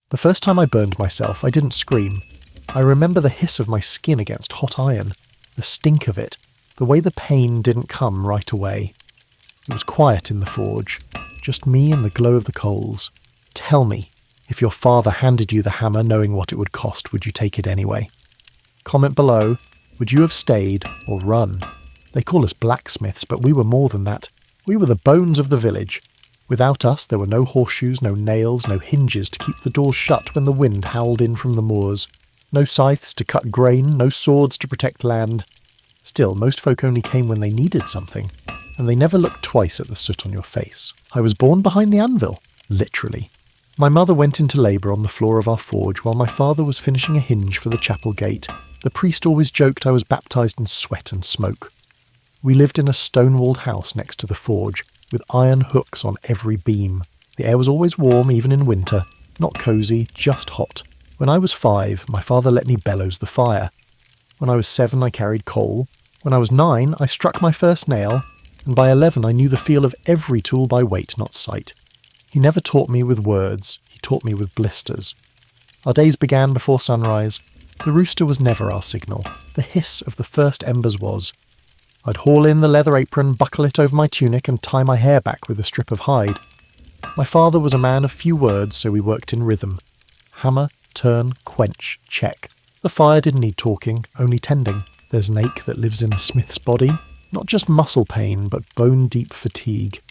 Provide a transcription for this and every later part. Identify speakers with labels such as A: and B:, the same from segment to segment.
A: The first time I burned myself, I didn't scream. I remember the hiss of my skin against hot iron, the stink of it, the way the pain didn't come right away. It was quiet in the forge, just me and the glow of the coals. Tell me, if your father handed you the hammer knowing what it would cost, would you take it anyway? Comment below, would you have stayed or run? They call us blacksmiths, but we were more than that. We were the bones of the village. Without us, there were no horseshoes, no nails, no hinges to keep the doors shut when the wind howled in from the moors. No scythes to cut grain, no swords to protect land. Still, most folk only came when they needed something, and they never looked twice at the soot on your face. I was born behind the anvil, literally. My mother went into labour on the floor of our forge while my father was finishing a hinge for the chapel gate. The priest always joked I was baptised in sweat and smoke. We lived in a stone-walled house next to the forge, with iron hooks on every beam. The air was always warm, even in winter. Not cosy, just hot. When I was 5, my father let me bellows the fire. When I was 7, I carried coal. When I was 9, I struck my first nail, and by 11 I knew the feel of every tool by weight, not sight. He never taught me with words, he taught me with blisters. Our days began before sunrise. The rooster was never our signal. The hiss of the first embers was. I'd haul in the leather apron, buckle it over my tunic, and tie my hair back with a strip of hide. My father was a man of few words, so we worked in rhythm. Hammer, turn, quench, check. The fire didn't need talking, only tending. There's an ache that lives in a smith's body, not just muscle pain, but bone-deep fatigue.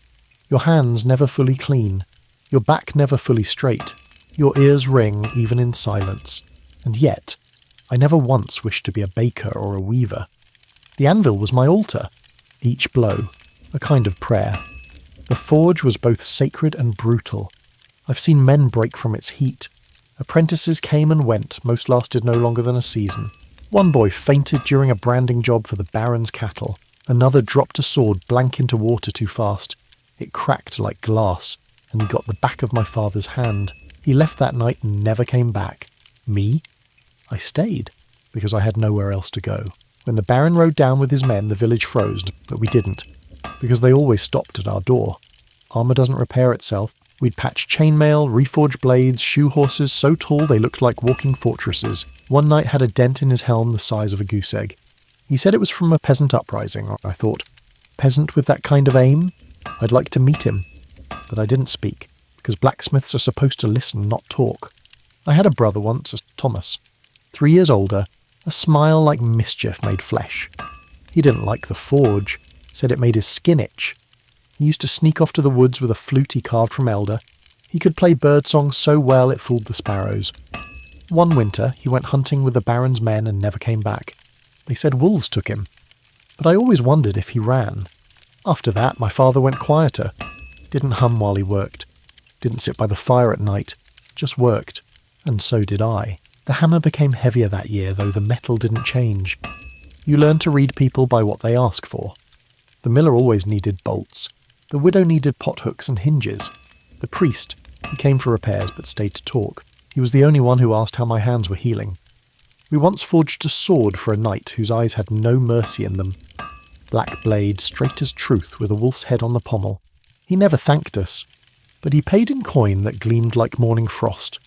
A: Your hands never fully clean, your back never fully straight, your ears ring even in silence. And yet, I never once wished to be a baker or a weaver. The anvil was my altar, each blow, a kind of prayer. The forge was both sacred and brutal. I've seen men break from its heat. Apprentices came and went, most lasted no longer than a season. One boy fainted during a branding job for the Baron's cattle. Another dropped a sword blank into water too fast. It cracked like glass, and he got the back of my father's hand. He left that night and never came back. Me? I stayed, because I had nowhere else to go. When the Baron rode down with his men, the village froze, but we didn't, because they always stopped at our door. Armour doesn't repair itself. We'd patch chainmail, reforge blades, shoe horses so tall they looked like walking fortresses. One knight had a dent in his helm the size of a goose egg. He said it was from a peasant uprising. I thought, peasant with that kind of aim? I'd like to meet him. But I didn't speak, because blacksmiths are supposed to listen, not talk. I had a brother once, Thomas. 3 years older, a smile like mischief made flesh. He didn't like the forge, said it made his skin itch. He used to sneak off to the woods with a flute he carved from elder. He could play birdsong so well it fooled the sparrows. One winter, he went hunting with the Baron's men and never came back. They said wolves took him. But I always wondered if he ran. After that, my father went quieter. Didn't hum while he worked. Didn't sit by the fire at night. Just worked. And so did I. The hammer became heavier that year, though the metal didn't change. You learn to read people by what they ask for. The miller always needed bolts. The widow needed pothooks and hinges. The priest, he came for repairs but stayed to talk. He was the only one who asked how my hands were healing. We once forged a sword for a knight whose eyes had no mercy in them. Black blade, straight as truth, with a wolf's head on the pommel. He never thanked us, but he paid in coin that gleamed like morning frost.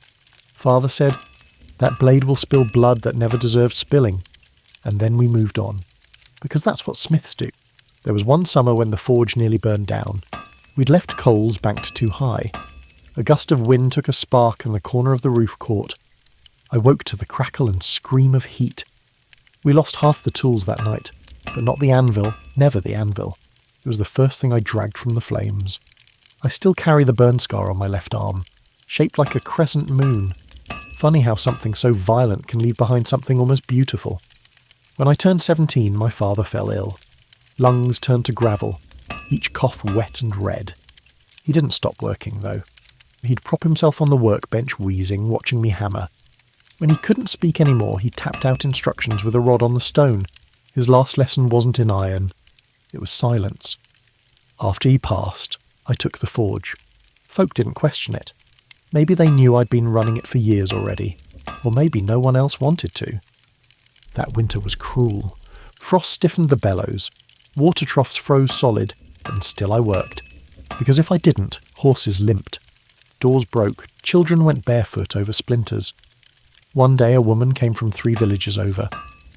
A: Father said, that blade will spill blood that never deserved spilling. And then we moved on, because that's what smiths do. There was one summer when the forge nearly burned down. We'd left coals banked too high. A gust of wind took a spark and the corner of the roof caught. I woke to the crackle and scream of heat. We lost half the tools that night, but not the anvil, never the anvil. It was the first thing I dragged from the flames. I still carry the burn scar on my left arm, shaped like a crescent moon. Funny how something so violent can leave behind something almost beautiful. When I turned 17, my father fell ill. Lungs turned to gravel, each cough wet and red. He didn't stop working, though. He'd prop himself on the workbench wheezing, watching me hammer. When he couldn't speak anymore, he tapped out instructions with a rod on the stone. His last lesson wasn't in iron. It was silence. After he passed, I took the forge. Folk didn't question it. Maybe they knew I'd been running it for years already, or maybe no one else wanted to. That winter was cruel. Frost stiffened the bellows. Water troughs froze solid, and still I worked. Because if I didn't, horses limped. Doors broke, Children went barefoot over splinters. One day a woman came from 3 villages over.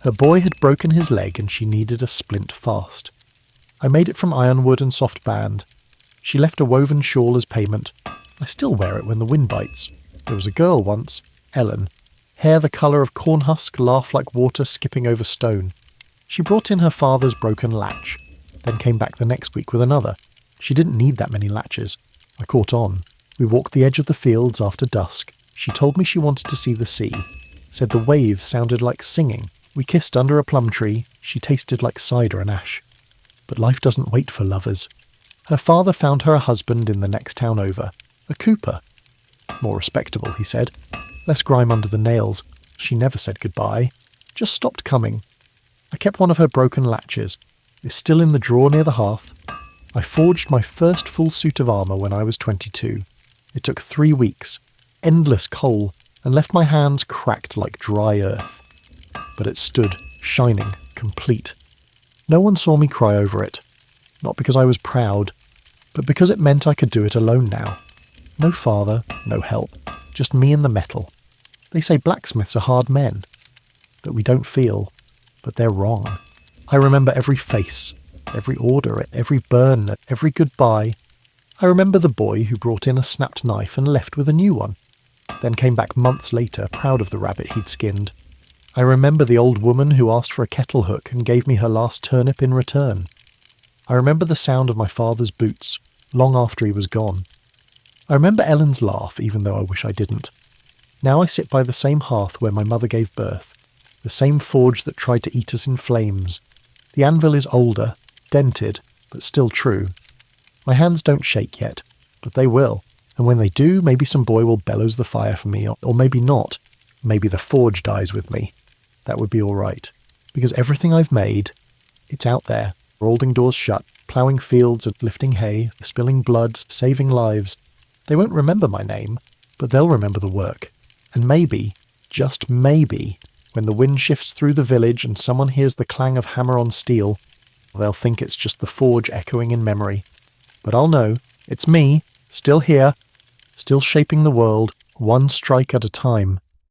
A: Her boy had broken his leg and she needed a splint fast. I made it from ironwood and soft band. She left a woven shawl as payment. I still wear it when the wind bites. There was a girl once, Ellen, hair the colour of corn husk, laugh like water skipping over stone. She brought in her father's broken latch, then came back the next week with another. She didn't need that many latches. I caught on. We walked the edge of the fields after dusk. She told me she wanted to see the sea, said the waves sounded like singing. We kissed under a plum tree. She tasted like cider and ash. But life doesn't wait for lovers. Her father found her a husband in the next town over, a cooper. More respectable, he said. Less grime under the nails. She never said goodbye. Just stopped coming. I kept one of her broken latches. It's still in the drawer near the hearth. I forged my first full suit of armour when I was 22. It took 3 weeks, endless coal, and left my hands cracked like dry earth. But it stood, shining, complete. No one saw me cry over it. Not because I was proud, but because it meant I could do it alone now. No father, no help, just me and the metal. They say blacksmiths are hard men, that we don't feel, but they're wrong. I remember every face, every order, every burn, every goodbye. I remember the boy who brought in a snapped knife and left with a new one, then came back months later, proud of the rabbit he'd skinned. I remember the old woman who asked for a kettle hook and gave me her last turnip in return. I remember the sound of my father's boots, long after he was gone. I remember Ellen's laugh, even though I wish I didn't. Now I sit by the same hearth where my mother gave birth, the same forge that tried to eat us in flames. The anvil is older, dented, but still true. My hands don't shake yet, but they will, and when they do, maybe some boy will bellows the fire for me, or maybe not. Maybe the forge dies with me. That would be all right, because everything I've made, it's out there, rolling doors shut, ploughing fields and lifting hay, spilling blood, saving lives. They won't remember my name, but they'll remember the work. And maybe, just maybe, when the wind shifts through the village and someone hears the clang of hammer on steel, they'll think it's just the forge echoing in memory. But I'll know, it's me, still here, still shaping the world, one strike at a time.